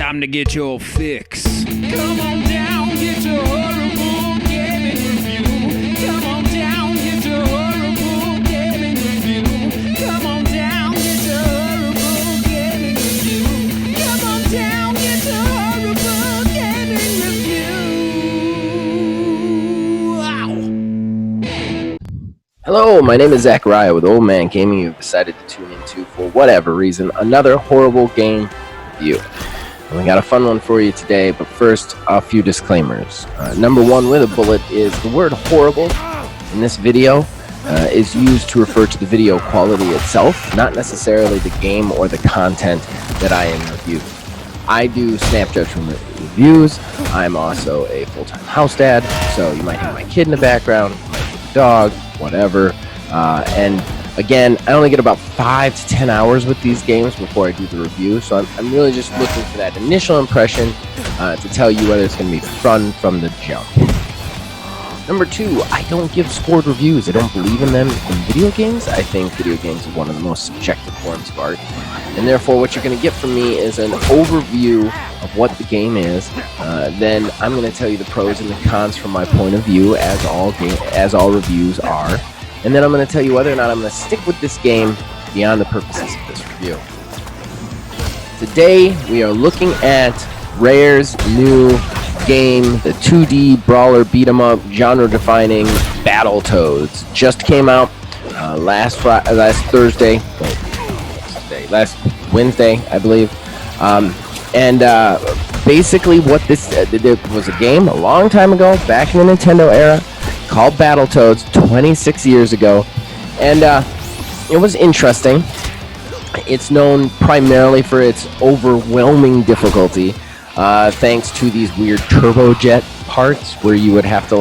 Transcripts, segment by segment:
time to get your fix. Come on down, get your horrible gaming review. Come on down, get your horrible gaming review. Come on down, get your horrible gaming review. Come on down, get your horrible gaming review. Wow. Hello, my name is Zachariah with Old Man Gaming. You've decided to tune into, for whatever reason, another horrible game review. And we got a fun one for you today, but first, a few disclaimers. Number one with a bullet is the word horrible in this video is used to refer to the video quality itself, not necessarily the game or the content that I am reviewing. I do snap judgment reviews. I'm also a full-time house dad, so you might hear my kid in the background, you might hear the dog, whatever. And again, I only get about 5 to 10 hours with these games before I do the review, so I'm really just looking for that initial impression to tell you whether it's going to be fun from the jump. Number two, I don't give scored reviews. I don't believe in them in video games. I think video games is one of the most subjective forms of art, and therefore what you're going to get from me is an overview of what the game is. Then I'm going to tell you the pros and the cons from my point of view, as all reviews are. And then I'm going to tell you whether or not I'm going to stick with this game beyond the purposes of this review. Today, we are looking at Rare's new game, the 2D brawler beat-em-up, genre-defining Battletoads. Just came out last Wednesday, I believe. Basically what this was a game a long time ago, back in the Nintendo era, called Battletoads 26 years ago, and it was interesting. It's known primarily for its overwhelming difficulty, thanks to these weird turbojet parts where you would have to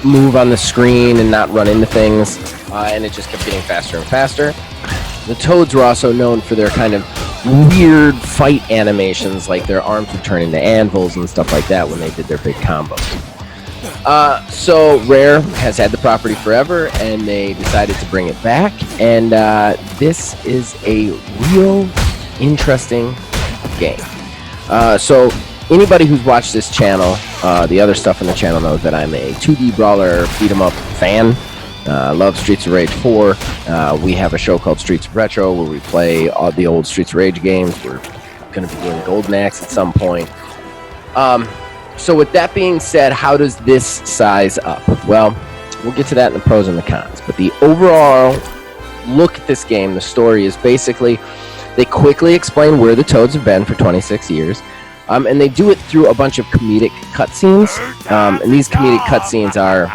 move on the screen and not run into things, and it just kept getting faster and faster. The Toads were also known for their kind of weird fight animations, like their arms would turn into anvils and stuff like that when they did their big combos. So Rare has had the property forever, and they decided to bring it back, and this is a real interesting game. So anybody who's watched this channel, the other stuff on the channel, knows that I'm a 2D brawler beat-em-up fan. Love Streets of Rage 4. We have a show called Streets of Retro where we play all the old Streets of Rage games. We're going to be doing Golden Axe at some point. So with that being said, how does this size up? Well, we'll get to that in the pros and the cons. But the overall look at this game, the story is basically, they quickly explain where the Toads have been for 26 years. And they do it through a bunch of comedic cutscenes. And these comedic cutscenes are,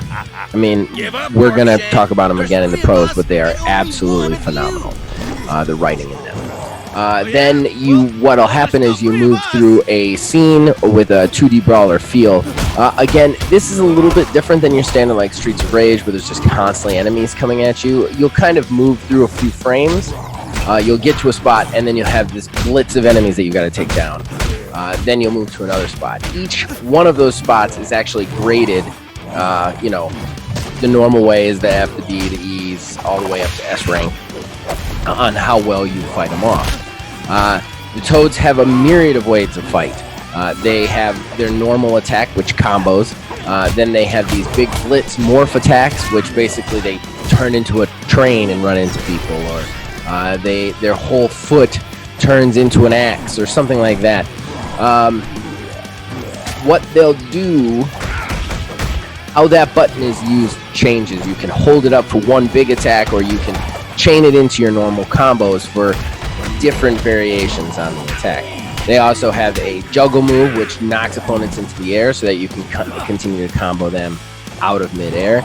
we're going to talk about them again in the pros, but they are absolutely phenomenal, the writing in them. Then what'll happen is you move through a scene with a 2D brawler feel. Again, this is a little bit different than your standard like Streets of Rage, where there's just constantly enemies coming at you. You'll kind of move through a few frames. You'll get to a spot, and then you'll have this blitz of enemies that you got to take down. Then you'll move to another spot. Each one of those spots is actually graded, the normal way is the F, the D, the E's, all the way up to S rank, on how well you fight them off. The Toads have a myriad of ways to fight. They have their normal attack, which combos. Then they have these big blitz morph attacks, which basically they turn into a train and run into people, or their whole foot turns into an axe, or something like that. What they'll do, how that button is used changes. You can hold it up for one big attack, or you can chain it into your normal combos for different variations on the attack. They also have a juggle move, which knocks opponents into the air so that you can continue to combo them out of midair.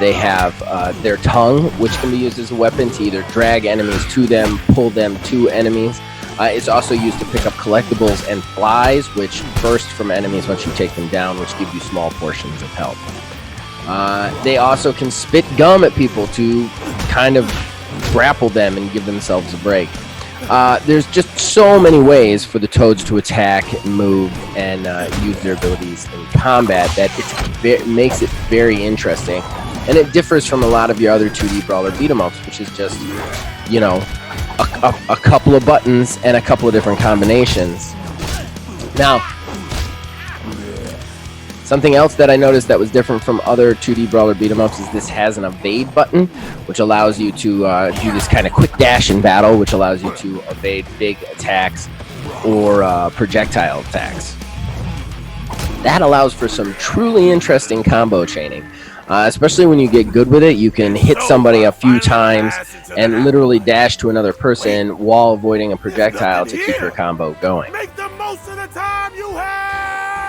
They have their tongue, which can be used as a weapon to either drag enemies to them, pull them to enemies. It's also used to pick up collectibles and flies, which burst from enemies once you take them down, which give you small portions of health. They also can spit gum at people to kind of grapple them and give themselves a break. There's just so many ways for the Toads to attack, move, and use their abilities in combat that it makes it very interesting. And it differs from a lot of your other 2D brawler beat-em-ups, which is just, a couple of buttons and a couple of different combinations. Now, something else that I noticed that was different from other 2D brawler beat-em-ups is this has an evade button, which allows you to do this kind of quick dash in battle, which allows you to evade big attacks or projectile attacks. That allows for some truly interesting combo chaining. Especially when you get good with it, you can hit somebody a few times and literally dash to another person while avoiding a projectile to keep your combo going.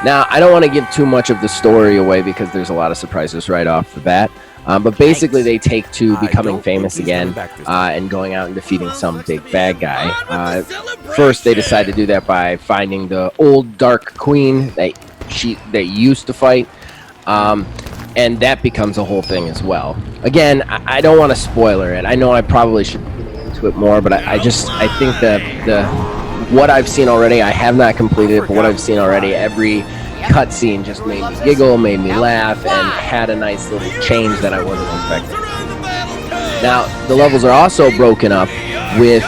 Now, I don't want to give too much of the story away because there's a lot of surprises right off the bat. But basically, they take to becoming famous again and going out and defeating some big bad guy. First, they decide to do that by finding the old Dark Queen that they used to fight. And that becomes a whole thing as well. Again, I don't want to spoiler it. I know I probably should get into it more, but I think that what I've seen already, I have not completed it, but what I've seen already, every cutscene just made me giggle, made me laugh, and had a nice little change that I wasn't expecting. Now, the levels are also broken up with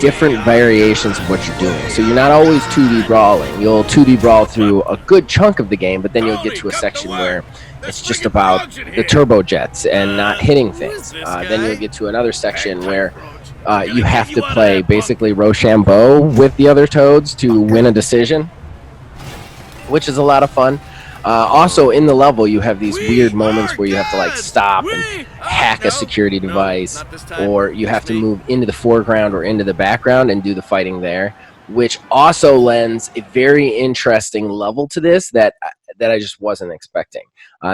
different variations of what you're doing. So you're not always 2D brawling. You'll 2D brawl through a good chunk of the game, but then you'll get to a section where it's just about the turbo jets and not hitting things. Then you'll get to another section where you have to play basically Rochambeau with the other Toads to win a decision, which is a lot of fun. Also, in the level, you have these weird moments where you have to like stop and hack a security device, or you have to move into the foreground or into the background and do the fighting there, which also lends a very interesting level to this that I just wasn't expecting.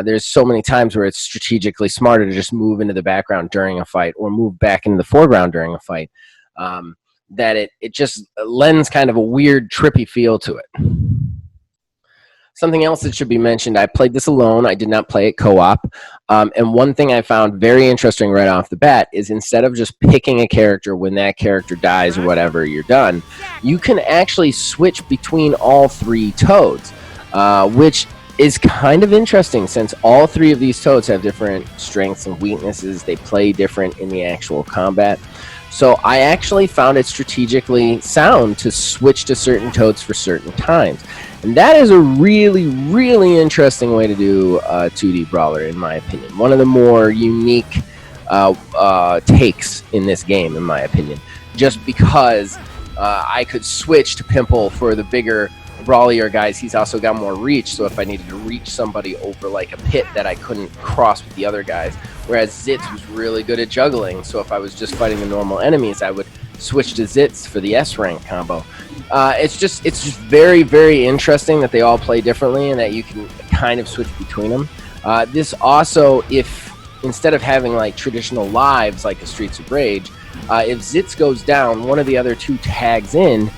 There's so many times where it's strategically smarter to just move into the background during a fight or move back into the foreground during a fight, that it just lends kind of a weird, trippy feel to it. Something else that should be mentioned, I played this alone. I did not play it co-op. And one thing I found very interesting right off the bat is instead of just picking a character when that character dies or whatever, you're done, you can actually switch between all three Toads, which is kind of interesting since all three of these Toads have different strengths and weaknesses. They play different in the actual combat. So I actually found it strategically sound to switch to certain Toads for certain times. And that is a really, really interesting way to do a 2D brawler, in my opinion. One of the more unique takes in this game, in my opinion. Just because I could switch to Pimple for the bigger, brawlier guys. He's also got more reach, so if I needed to reach somebody over like a pit that I couldn't cross with the other guys. Whereas Zitz was really good at juggling, so if I was just fighting the normal enemies, I would switch to Zitz for the S-rank combo. It's just very, very interesting that they all play differently and that you can kind of switch between them. This also, if instead of having like traditional lives like the Streets of Rage, if Zitz goes down, one of the other two tags in,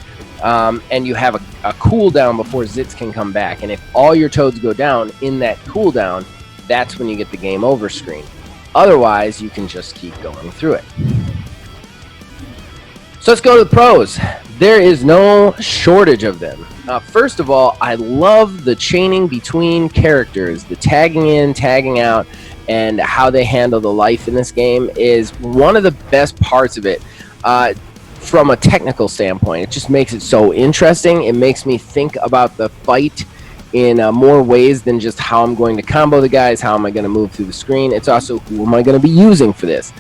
and you have a cooldown before Zitz can come back. And if all your Toads go down in that cooldown, that's when you get the game over screen. Otherwise, you can just keep going through it. So let's go to the pros. There is no shortage of them. First of all, I love the chaining between characters, the tagging in, tagging out, and how they handle the life in this game is one of the best parts of it. From a technical standpoint, it just makes it so interesting. It makes me think about the fight in more ways than just how I'm going to combo the guys, how am I going to move through the screen. It's also who am I going to be using for this.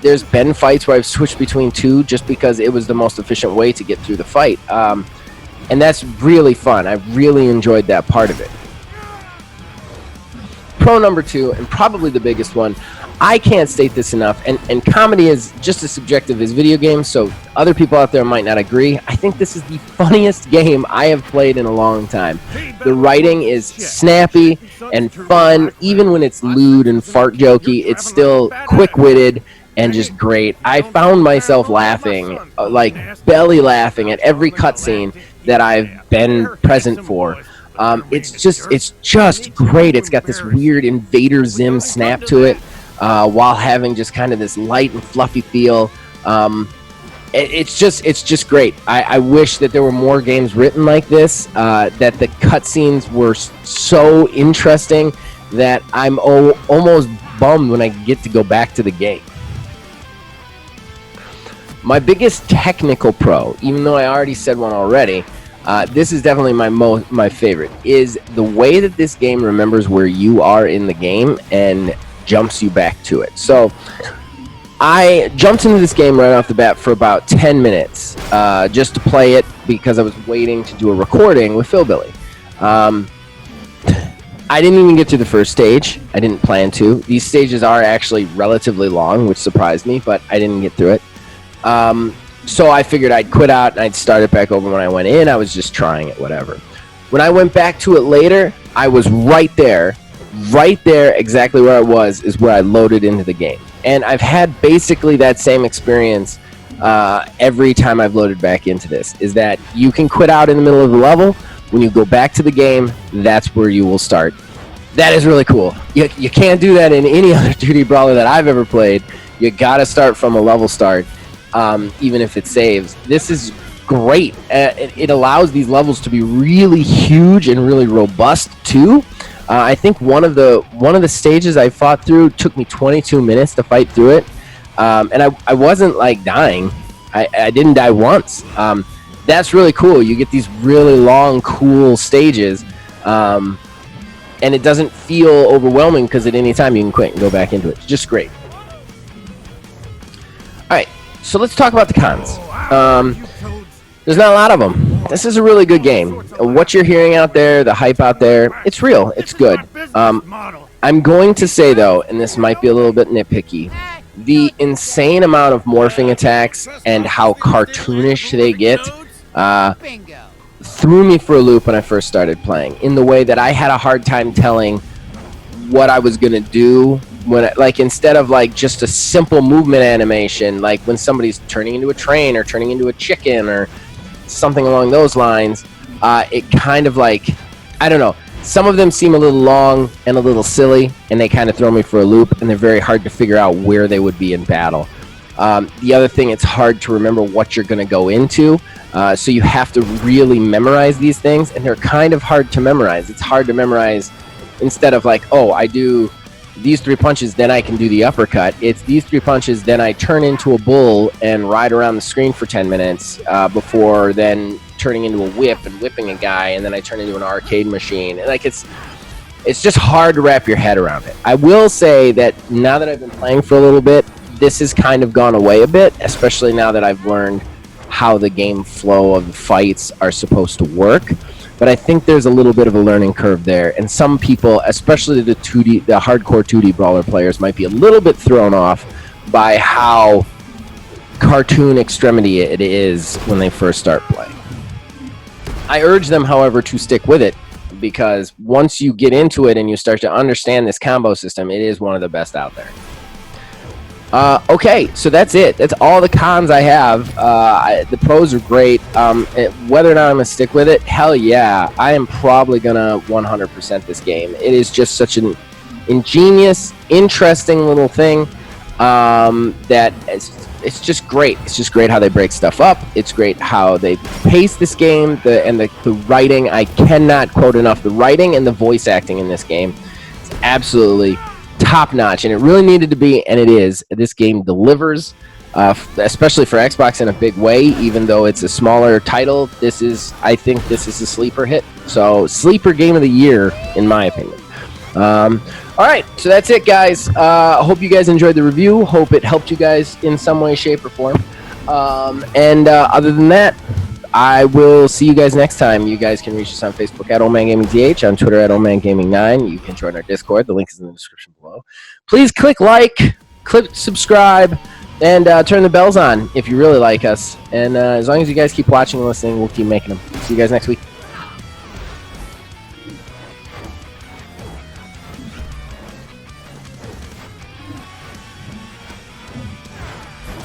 There's been fights where I've switched between two just because it was the most efficient way to get through the fight. And that's really fun. I really enjoyed that part of it. Pro number two, and probably the biggest one, I can't state this enough, and comedy is just as subjective as video games, so other people out there might not agree. I think this is the funniest game I have played in a long time. The writing is snappy and fun. Even when it's lewd and fart jokey, it's still quick-witted and just great. I found myself laughing, like belly laughing at every cutscene that I've been present for. It's just great. It's got this weird Invader Zim snap to it, while having just kind of this light and fluffy feel. It's just great. I wish that there were more games written like this, that the cutscenes were so interesting that I'm almost bummed when I get to go back to the game. My biggest technical pro, even though I already said one already, this is definitely my favorite, is the way that this game remembers where you are in the game and jumps you back to it. So I jumped into this game right off the bat for about 10 minutes just to play it because I was waiting to do a recording with Philbilly. I didn't even get to the first stage. I didn't plan to. These stages are actually relatively long, which surprised me, but I didn't get through it. So I figured I'd quit out and I'd start it back over when I went in. I was just trying it, whatever. When I went back to it later, I was right there, exactly where I was, is where I loaded into the game. And I've had basically that same experience every time I've loaded back into this, is that you can quit out in the middle of the level. When you go back to the game, that's where you will start. That is really cool. You can't do that in any other 2D brawler that I've ever played. You gotta start from a level start, even if it saves. This is great. It allows these levels to be really huge and really robust too. I think one of the stages I fought through took me 22 minutes to fight through it, and I wasn't like dying. I didn't die once. That's really cool. You get these really long, cool stages, and it doesn't feel overwhelming because at any time you can quit and go back into it. It's just great. All right, so let's talk about the cons. There's not a lot of them. This is a really good game. What you're hearing out there, the hype out there, it's real. It's good. I'm going to say, though, and this might be a little bit nitpicky, the insane amount of morphing attacks and how cartoonish they get threw me for a loop when I first started playing, in the way that I had a hard time telling what I was going to do when, like, instead of like just a simple movement animation, like when somebody's turning into a train or turning into a chicken or something along those lines, it kind of like, I don't know, some of them seem a little long and a little silly, and they kind of throw me for a loop, and they're very hard to figure out where they would be in battle. The other thing, it's hard to remember what you're going to go into, so you have to really memorize these things, and they're kind of hard to memorize. It's hard to memorize instead of like, oh, I do these 3 punches, then I can do the uppercut. It's these 3 punches, then I turn into a bull and ride around the screen for 10 minutes before then turning into a whip and whipping a guy, and then I turn into an arcade machine. And like it's just hard to wrap your head around it. I will say that now that I've been playing for a little bit, this has kind of gone away a bit, especially now that I've learned how the game flow of the fights are supposed to work. But I think there's a little bit of a learning curve there, and some people, especially the hardcore 2D brawler players, might be a little bit thrown off by how cartoon extremity it is when they first start playing. I urge them, however, to stick with it, because once you get into it and you start to understand this combo system, it is one of the best out there. Okay, so that's it. That's all the cons I have. The pros are great. Whether or not I'm going to stick with it, hell yeah. I am probably going to 100% this game. It is just such an ingenious, interesting little thing that it's just great. It's just great how they break stuff up. It's great how they pace this game. The writing, I cannot quote enough. The writing and the voice acting in this game is absolutely top notch, and it really needed to be, and it is. This game delivers, especially for Xbox, in a big way. Even though it's a smaller title, I think this is a sleeper hit. So sleeper game of the year, in my opinion. All right, so that's it, guys. Hope you guys enjoyed the review. Hope it helped you guys in some way, shape, or form. Other than that, I will see you guys next time. You guys can reach us on Facebook at OldManGamingTH, on Twitter at OldManGaming9. You can join our Discord. The link is in the description below. Please click like, click subscribe, and turn the bells on if you really like us. And as long as you guys keep watching and listening, we'll keep making them. See you guys next week.